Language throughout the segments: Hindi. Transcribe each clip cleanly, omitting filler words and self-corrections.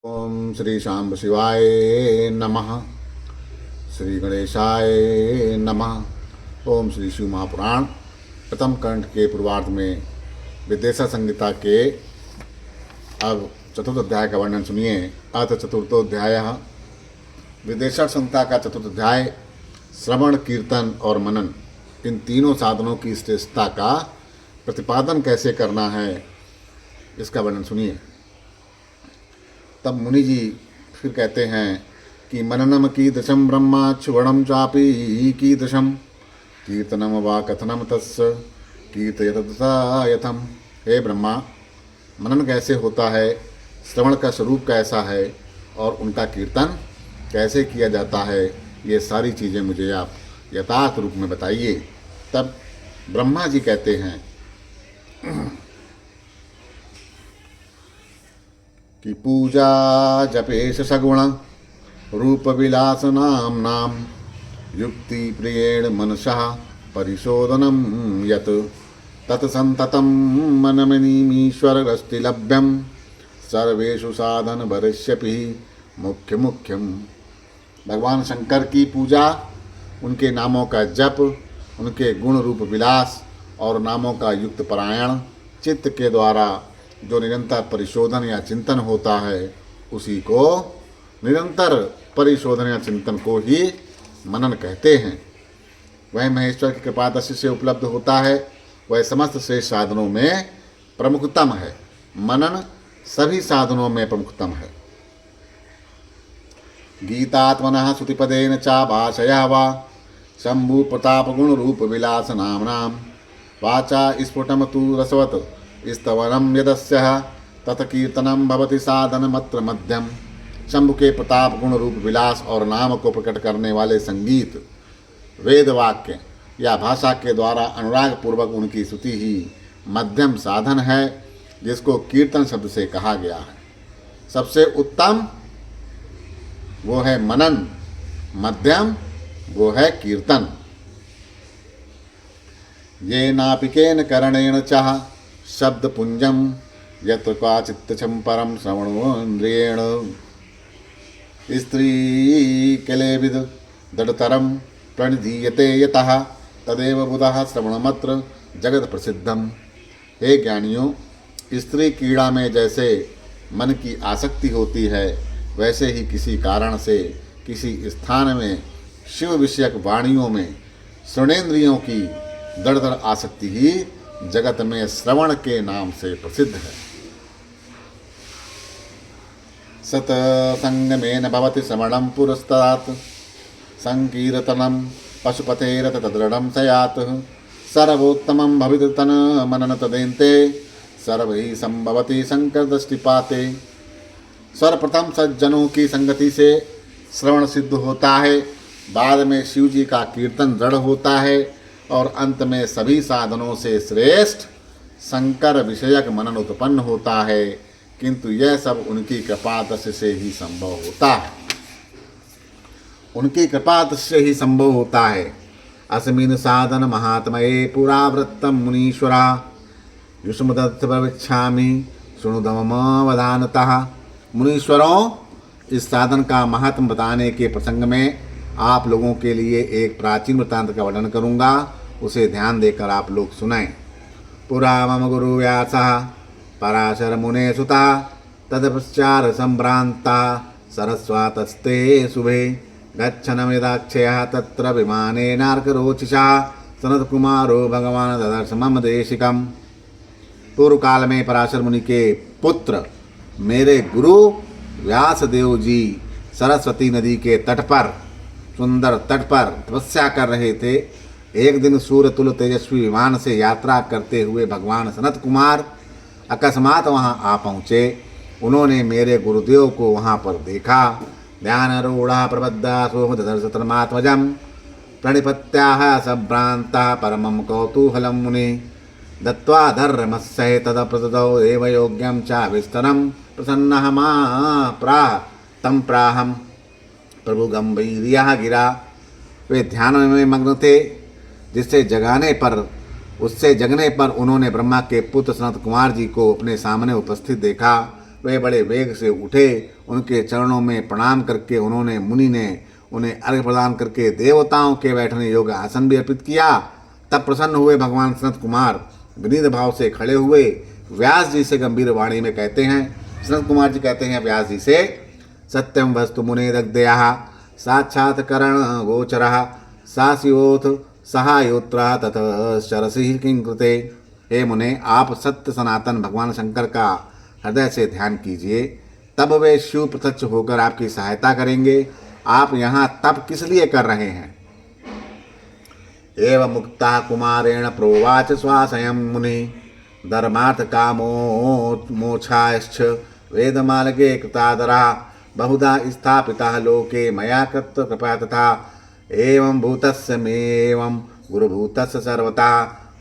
ओम श्री शांब शिवाय नमः। श्री गणेशाय नमः। ओम श्री शिव महापुराण प्रथम कंठ के पूर्वार्ध में विदेशा संहिता के अब चतुर्थ अध्याय का वर्णन सुनिए। अथ चतुर्थोध्याय। विदेशा संहिता का चतुर्थ अध्याय श्रवण, कीर्तन और मनन, इन तीनों साधनों की श्रेष्ठता का प्रतिपादन कैसे करना है, इसका वर्णन सुनिए। तब मुनि जी फिर कहते हैं कि मननम कीदृशं ब्रह्माच्युवणं चापि कीदृशं कीर्तनम वा कथनम तस्य कीर्तयत तथा यथम। हे ब्रह्मा, मनन कैसे होता है, श्रवण का स्वरूप कैसा है और उनका कीर्तन कैसे किया जाता है, ये सारी चीज़ें मुझे आप यथार्थ रूप में बताइए। तब ब्रह्मा जी कहते हैं कि पूजा जपेश सगुण रूप विलास नाम युक्ति प्रियेण मनसः परिशोधनम यत तत्संततम मनमनीमीश्वरस्तिलभ्यम सर्वेषु साधन वरिष्यपि मुख्य मुख्यम। भगवान शंकर की पूजा, उनके नामों का जप, उनके गुण रूप विलास और नामों का युक्त परायण चित्त के द्वारा जो निरंतर परिशोधन या चिंतन होता है, उसी को निरंतर परिशोधन या चिंतन को ही मनन कहते हैं। वह महेश्वर की कृपा दृष्टि से उपलब्ध होता है, वह समस्त श्रेष्ठ साधनों में प्रमुखतम है। मनन सभी साधनों में प्रमुखतम है। गीतात्मनः श्रुतिपदेन चा भाषया वा शंभु प्रताप गुण रूप विलास नामनाम वाचा स्फुटम तु रसवत स्तवनम यदस्य तत्कीर्तनम भवति साधनमत्र मध्यम। शंभु के प्रताप गुण रूप विलास और नाम को प्रकट करने वाले संगीत, वेद वाक्य या भाषा के द्वारा अनुराग पूर्वक उनकी स्तुति ही मध्यम साधन है, जिसको कीर्तन शब्द से कहा गया है। सबसे उत्तम वो है मनन, मध्यम वो है कीर्तन। ये नापिकेन करणेन चाह शब्द पुंजम यत्र क्वाचित्तछं परम श्रवणोन्द्रियेण स्त्री कलेविद दृढ़तरम प्रणिधीयते यतः तदेव बुधः श्रवणमत्र जगत प्रसिद्धम। हे ज्ञानियों, स्त्री कीड़ा में जैसे मन की आसक्ति होती है, वैसे ही किसी कारण से किसी स्थान में शिव विषयक वाणियों में श्रवणेन्द्रियों की दृढ़तर आसक्ति ही जगत में श्रवण के नाम से प्रसिद्ध है। सतसंगमेन भवति श्रवणं पुरस्तात् संकीर्तनं पशुपतेरत तदृढं सयात् सर्वोत्तमं भवितन मनन तदेन्ते सर्वैः संभवति शंकर दृष्टिपाते। सर्वप्रथम सज्जनों की संगति से श्रवण सिद्ध होता है, बाद में शिव जी का कीर्तन दृढ़ होता है और अंत में सभी साधनों से श्रेष्ठ शंकर विषयक मनन उत्पन्न होता है, किंतु यह सब उनकी कृपा दृष्टि से ही संभव होता है। उनकी कृपा दृष्टि से ही संभव होता है। अस्मिन् साधन महात्मये पुरावृत्तम मुनीश्वरा युष्मदत्तप्रविच्छामि शृणुदमवधानतः। मुनीश्वरों, इस साधन का महात्म बताने के प्रसंग में आप लोगों के लिए एक प्राचीन वृत्तांत का वर्णन करूंगा, उसे ध्यान देकर आप लोग सुनाएं। पुरा मम गुरु व्यासः पराशर मुने सुता तदपश्चार संभ्रांता सरस्वतस्ते शुभे गच्छनमिदाक्षयः तत्र विमानेनार्करोचिषा सनत कुमारो भगवान ददर्श मम देशिकम्। पूर्व काल में पराशर मुनि के पुत्र मेरे गुरु व्यासदेव जी सरस्वती नदी के तट पर, सुंदर तट पर तपस्या कर रहे थे। एक दिन सूर्यतुल्य तेजस्वी विमान से यात्रा करते हुए भगवान सनत कुमार अकस्मात वहां आ पहुँचे। उन्होंने मेरे गुरुदेव को वहां पर देखा। ध्यानरूढ़ा प्रबद्धा सोमदर्श तन्मात्मजं प्रणिपत्याः संभ्रांता परमं कौतूहलं मुनि दत्त्वा धर्मस्य तदप्रदौ देवयोग्यं च विस्तरं प्रसन्नः मा प्राह तं प्राहम् प्रभु गंभीरिया गिरा। वे ध्यान में मग्न थे, उससे जगने पर उन्होंने ब्रह्मा के पुत्र सनत कुमार जी को अपने सामने उपस्थित देखा। वे बड़े वेग से उठे। उनके चरणों में प्रणाम करके मुनि ने उन्हें अर्घ्य प्रदान करके देवताओं के बैठने योग्य आसन भी अर्पित किया। तब प्रसन्न हुए भगवान सनत कुमार विनीत भाव से खड़े हुए व्यास जी से गंभीर वाणी में कहते हैं। सनत कुमार जी कहते हैं व्यास जी से, सत्यम वस्तु मुने दग्धया साक्षात्करण गोचरः सास्योथ सहायोत्र तथ शरसि किंकृते। हे मुने, आप सत्य सनातन भगवान शंकर का हृदय से ध्यान कीजिए, तब वे शिव प्रत्यक्ष होकर आपकी सहायता करेंगे। आप यहाँ तप किस लिए कर रहे हैं? एवं मुक्ता कुमारेण प्रोवाच स्वासयं मुनि धर्मार्थ कामो मोक्षाश्च वेदमार्गे कृतादरा बहुधा स्थापिता लोके मया कृत कृपया तथा एवं भूतस्य मेवं गुरुभूतस्य सर्वथा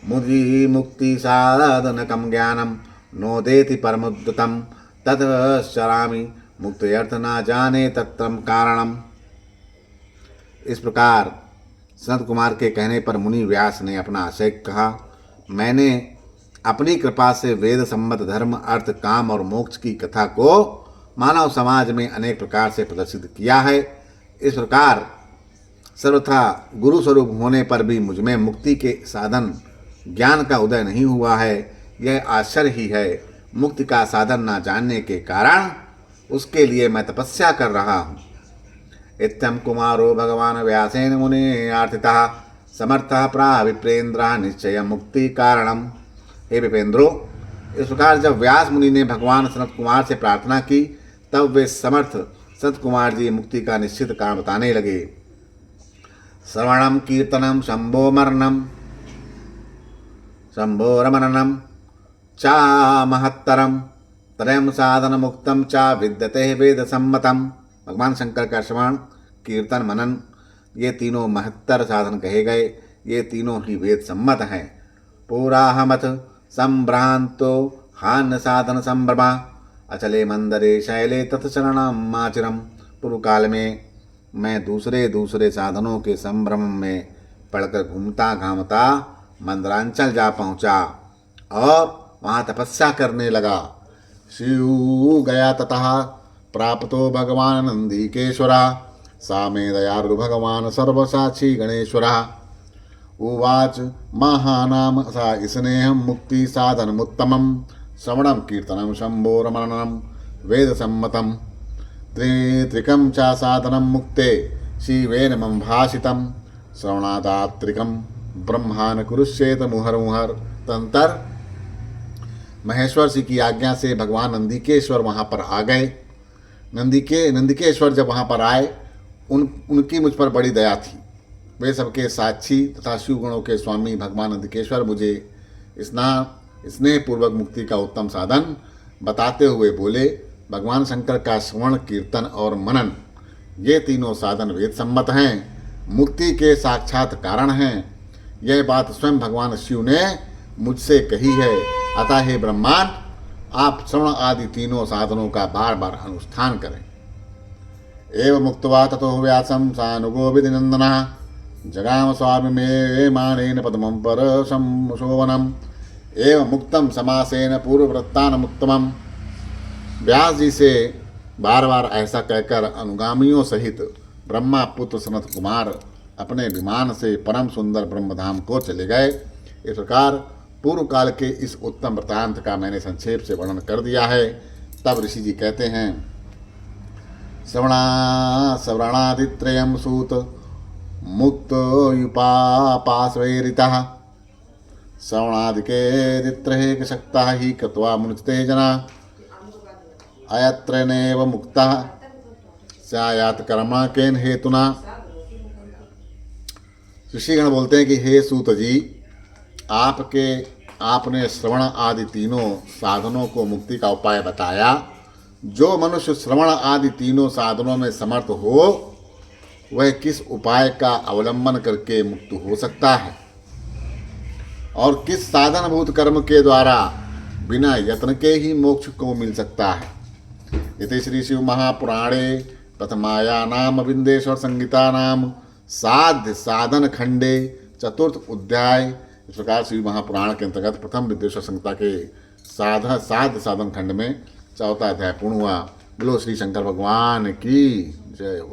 मुदि मुक्ति साधनकं ज्ञानं नोदेति परमुद्यतं ततश्चरामि मुक्त्यर्थ न जाने तत्रम कारणम। इस प्रकार सनत कुमार के कहने पर मुनि व्यास ने अपना आशय कहा। मैंने अपनी कृपा से वेद सम्मत धर्म अर्थ काम और मोक्ष की कथा को मानव समाज में अनेक प्रकार से प्रदर्शित किया है। इस प्रकार सर्वथा गुरु स्वरूप होने पर भी मुझमें मुक्ति के साधन ज्ञान का उदय नहीं हुआ है। यह आश्चर्य ही है। मुक्ति का साधन न जानने के कारण उसके लिए मैं तपस्या कर रहा हूँ। इत्थं कुमारो भगवान व्यासेन मुने आर्थितः समर्थः प्राह विप्रेन्द्र निश्चय मुक्ति कारणम। हे विपेंद्रो, इस प्रकार जब व्यास मुनि ने भगवान सनत कुमार से प्रार्थना की, तब वे समर्थ सनत कुमार जी मुक्ति का निश्चित कारण बताने लगे। श्रवणम कीर्तनम शंभो रमणनम चा महत्तरम त्रयम साधन मुक्तम चा विद्यते वेद सम्मतम। भगवान शंकर का श्रवण कीर्तन मनन ये तीनों महत्तर साधन कहे गए। ये तीनों ही वेद सम्मत हैं। पुराहमथ संभ्रांतो हान साधन संभ्रमा अचले मंदरे शैले तत्शरणम आचिरम। पूर्व काल में मैं दूसरे साधनों के संभ्रम में पड़कर घूमता घामता मंदरांचल जा पहुँचा और वहाँ तपस्या करने लगा। शिव गया ततः प्राप्तो भगवान नंदीकेश्वरा सा मे दयालु भगवान सर्वसाक्षी गणेश्वरा उवाच महानाम सा स्नेहम मुक्ति साधनमुत्तमं श्रवणं कीर्तनं शंभो रमणनं वेद सम्मतं त्रिकं च साधनं मुक्ते शिवेन मम भाषितं श्रवणादात्रिकं ब्रह्मान् कुरुष्येत मुहर। तंतर महेश्वर जी की आज्ञा से भगवान नंदीकेश्वर वहाँ पर आ गए। नंदीकेश्वर जब वहाँ पर आए, उनकी मुझ पर बड़ी दया थी। वे सबके साक्षी तथा शिव गुणों के स्वामी भगवान नंदीकेश्वर मुझे स्नेहपूर्वक मुक्ति का उत्तम साधन बताते हुए बोले, भगवान शंकर का श्रवण कीर्तन और मनन ये तीनों साधन वेद सम्मत हैं, मुक्ति के साक्षात कारण हैं। यह बात स्वयं भगवान शिव ने मुझसे कही है। अतः हे ब्रह्मांड, आप श्रवण आदि तीनों साधनों का बार बार अनुष्ठान करें। एवं मुक्त्वा ततो व्यासं सानुगो विधिनंदनः जगाम स्वामी मे मानेन पद्मं परशोभनम् एवं मुक्तम समासेन पूर्ववृत्तानमुत्तमम्। व्यास जी से बार बार ऐसा कहकर अनुगामियों सहित ब्रह्मा पुत्र सनत कुमार अपने विमान से परम सुंदर ब्रह्मधाम को चले गए। इस प्रकार पूर्व काल के इस उत्तम वृत्तांत का मैंने संक्षेप से वर्णन कर दिया है। तब ऋषि जी कहते हैं, श्रवणादित्रयं सूत मुक्तोयुपापाश्वैरितः श्रवणादिके शक्ता ही कृत्वा मुनिते जना अयत्रनेव मुक्तः स्यात् कर्म केन हेतुना। ऋषिगण बोलते हैं कि हे सूत जी, आपने श्रवण आदि तीनों साधनों को मुक्ति का उपाय बताया। जो मनुष्य श्रवण आदि तीनों साधनों में समर्थ हो, वह किस उपाय का अवलंबन करके मुक्त हो सकता है और किस साधनभूत कर्म के द्वारा बिना यत्न के ही मोक्ष को मिल सकता है। इति श्री शिव महापुराणे प्रथमायानाम विंदेश्वर संहिता नाम साध्य साधन खंडे चतुर्थ अध्याय। इस प्रकार शिव महापुराण के अंतर्गत प्रथम विद्वेश्वर संहिता के साध्य साधन खंड में चौथा अध्याय पूर्ण हुआ। बोलो श्री शंकर भगवान की जय हो।